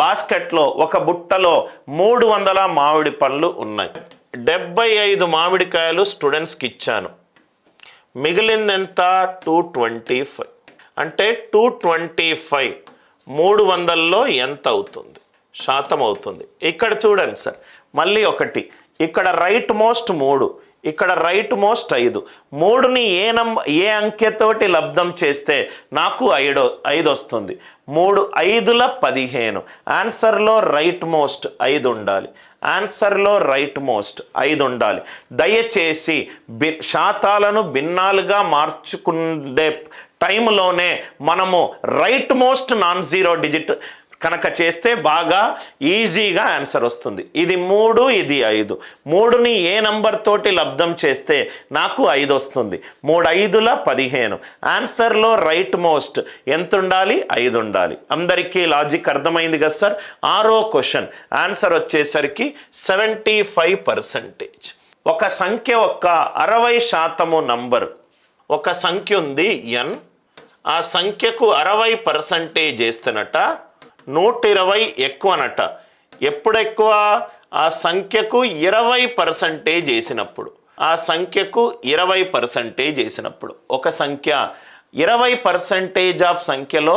బాస్కెట్లో ఒక బుట్టలో 300 మామిడి పళ్ళు ఉన్నాయి. 75 మామిడికాయలు స్టూడెంట్స్కి ఇచ్చాను. మిగిలింది ఎంత? 225. అంటే 225 300లో ఎంత అవుతుంది? శాతం అవుతుంది. ఇక్కడ చూడండి సార్, మళ్ళీ ఒకటి, ఇక్కడ రైట్ మోస్ట్ 3, ఇక్కడ రైట్ మోస్ట్ 5. 3ని ఏ అంకెతోటి లబ్ధం చేస్తే నాకు 5 వస్తుంది. 3 5ల 15. ఆన్సర్లో రైట్ మోస్ట్ 5 ఉండాలి. ఆన్సర్లో రైట్ మోస్ట్ 5 ఉండాలి. దయచేసి శాతాలను భిన్నాలుగా మార్చుకునే టైంలోనే మనము right most non zero digit కనుక చేస్తే బాగా ఈజీగా ఆన్సర్ వస్తుంది. ఇది 3, ఇది 5. 3ని ఏ నంబర్ తోటి లబ్ధం చేస్తే నాకు 5 వస్తుంది. 3 5ల 15. ఆన్సర్లో రైట్ మోస్ట్ ఎంత ఉండాలి? 5 ఉండాలి. అందరికీ లాజిక్ అర్థమైంది కదా సార్? 6వ క్వశ్చన్ ఆన్సర్ వచ్చేసరికి 75%. ఒక సంఖ్య యొక్క 60% నంబర్. ఒక సంఖ్య ఉంది n, ఆ సంఖ్యకు 60% చేస్తున్నట 120 ఎక్కువనట. ఎప్పుడు ఎక్కువ? ఆ సంఖ్యకు 20% చేసినప్పుడు. ఆ సంఖ్యకు 20% చేసినప్పుడు. ఒక సంఖ్య 20% ఆఫ్ సంఖ్యలో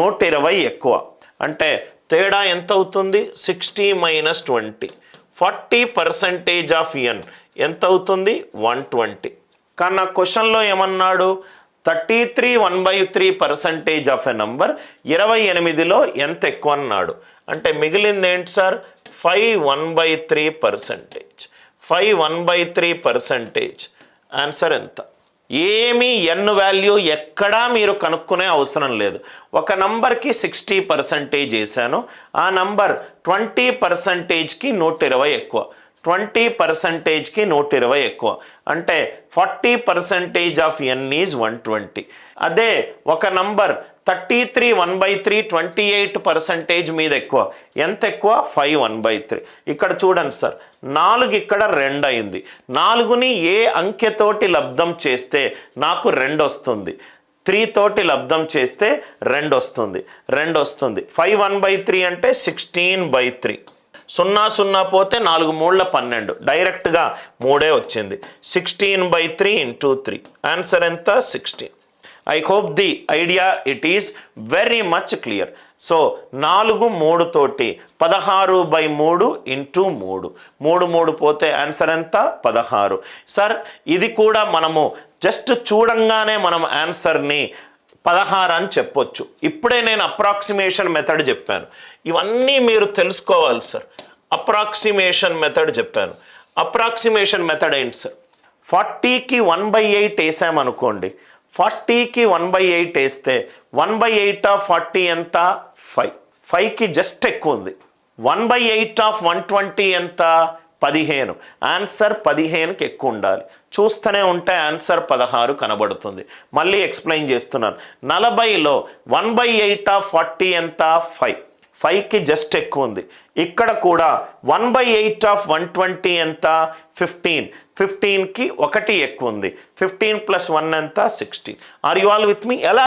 120 ఎక్కువ అంటే తేడా ఎంత అవుతుంది? 60 - 20. 40% ఆఫ్ n ఎంత అవుతుంది? 120. కానీ నా క్వశ్చన్లో ఏమన్నాడు? 33 1/3% ఆఫ్ ఎ నంబర్ 28లో ఎంత ఎక్కువ అన్నాడు. అంటే మిగిలింది ఏంటి సార్? 5 1/3%. 5 1/3%. ఆన్సర్ ఎంత? ఏమీ n వాల్యూ ఎక్కడా మీరు కనుక్కునే అవసరం లేదు. ఒక నంబర్కి 60% చేశాను, ఆ నంబర్ 20%కి 120 ఎక్కువ. 20%కి 120 ఎక్కువ అంటే 40% ఆఫ్ n ఈజ్ 120. అదే ఒక నంబర్ 33 1/3 28% మీద ఎక్కువ. ఎంత ఎక్కువ? 5 1/3. ఇక్కడ చూడండి సార్, 4 ఇక్కడ 2 అయింది. 4ని ఏ అంకెతోటి లబ్ధం చేస్తే నాకు 2 వస్తుంది? 3 తోటి లబ్ధం చేస్తే 2 వస్తుంది. 2 వస్తుంది. 5 1/3 అంటే 16/3. 0 0 పోతే 4 3ల 12. డైరెక్ట్గా 3 వచ్చింది. 16/3 × 3. ఆన్సర్ ఎంత? 16. I hope the idea it is very much clear. So 4 3 తోటి 16/3 × 3. 3 3 పోతే ఆన్సర్ ఎంత? 16. సార్ ఇది కూడా మనము జస్ట్ చూడంగానే మనం ఆన్సర్ని 16 అని చెప్పొచ్చు. ఇప్పుడే నేను అప్రాక్సిమేషన్ మెథడ్ చెప్పాను. ఇవన్నీ మీరు తెలుసుకోవాలి సార్. అప్రాక్సిమేషన్ మెథడ్ చెప్పాను. అప్రాక్సిమేషన్ మెథడ్ ఏంటి సార్? 40కి 1/8 వేసామనుకోండి. 40కి 1/8 వేస్తే 1/8 ఆఫ్ 40 ఎంత? 5. 5కి జస్ట్ ఎక్కువ ఉంది. 1/8 ఆఫ్ 120 ఎంత? 15. ఆన్సర్ 15కి ఎక్కువ ఉండాలి. చూస్తూనే ఉంటే ఆన్సర్ 16 కనబడుతుంది. మళ్ళీ ఎక్స్ప్లెయిన్ చేస్తున్నాను. 40లో 1/8 ఆఫ్ 40 ఎంత? 5. 5కి జస్ట్ ఎక్కువ ఉంది. ఇక్కడ కూడా 1/8 ఆఫ్ 120 ఎంత? 15. 15కి 1 ఎక్కువ ఉంది. 15 + 1 ఎంత? 16. Are you all with me? ఎలా